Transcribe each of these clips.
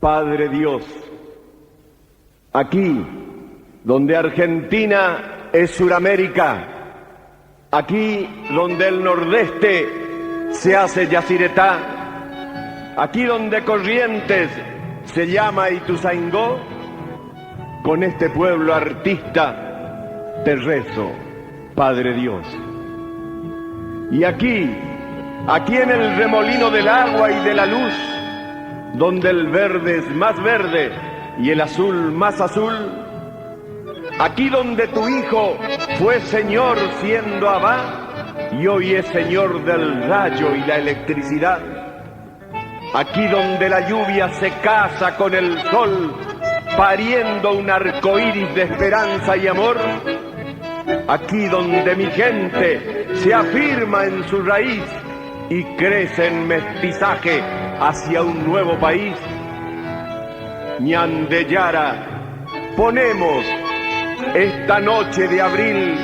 Padre Dios, aquí donde Argentina es Suramérica, aquí donde el nordeste se hace Yacyretá, aquí donde Corrientes se llama Ituzaingó, con este pueblo artista te rezo, Padre Dios. Y aquí en el remolino del agua y de la luz, donde el verde es más verde y el azul más azul, aquí donde tu hijo fue señor siendo Abba y hoy es señor del rayo y la electricidad, aquí donde la lluvia se casa con el sol pariendo un arcoíris de esperanza y amor, aquí donde mi gente se afirma en su raíz y crece en mestizaje hacia un nuevo país, Ñandeyara, ponemos esta noche de abril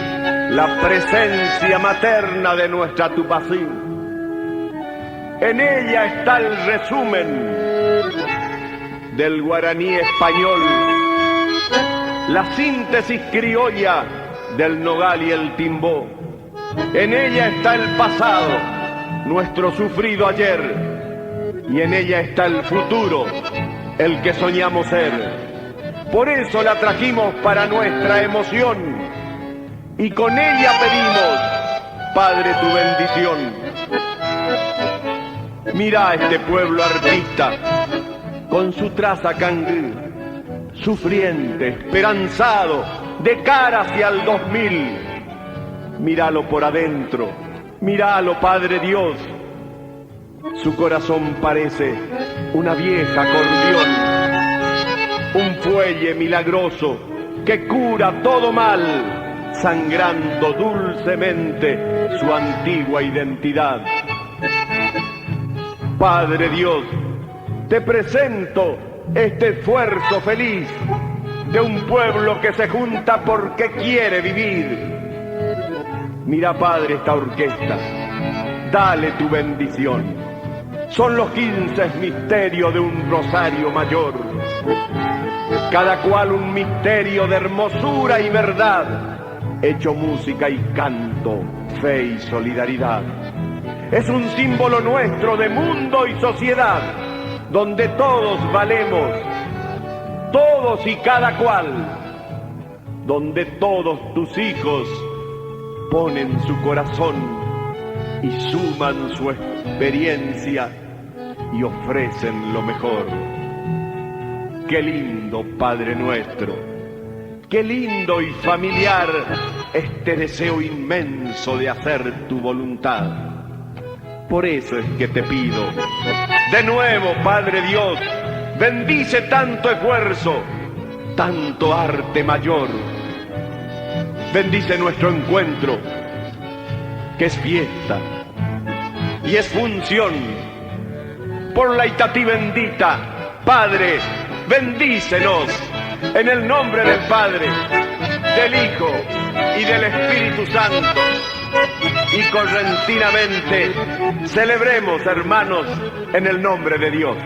la presencia materna de nuestra Tupacín. En ella está el resumen del guaraní español, la síntesis criolla del nogal y el timbó. En ella está el pasado, nuestro sufrido ayer, y en ella está el futuro, el que soñamos ser. Por eso la trajimos para nuestra emoción y con ella pedimos, Padre, tu bendición. Mira a este pueblo artista con su traza cangrí, sufriente, esperanzado, de cara hacia el 2000. Míralo por adentro, míralo, Padre Dios. Su corazón parece una vieja acordeón, un fuelle milagroso que cura todo mal, sangrando dulcemente su antigua identidad. Padre Dios, te presento este esfuerzo feliz de un pueblo que se junta porque quiere vivir. Mira, Padre, esta orquesta, dale tu bendición. Son los 15 misterios de un rosario mayor, cada cual un misterio de hermosura y verdad, hecho música y canto, fe y solidaridad. Es un símbolo nuestro de mundo y sociedad, donde todos valemos, todos y cada cual, donde todos tus hijos ponen su corazón y suman su experiencia y ofrecen lo mejor. Qué lindo, Padre nuestro, qué lindo y familiar este deseo inmenso de hacer tu voluntad. Por eso es que te pido, de nuevo, Padre Dios, bendice tanto esfuerzo, tanto arte mayor. Bendice nuestro encuentro, que es fiesta y es función. Por la Itatí bendita, Padre, bendícenos en el nombre del Padre, del Hijo y del Espíritu Santo. Y correntinamente celebremos, hermanos, en el nombre de Dios.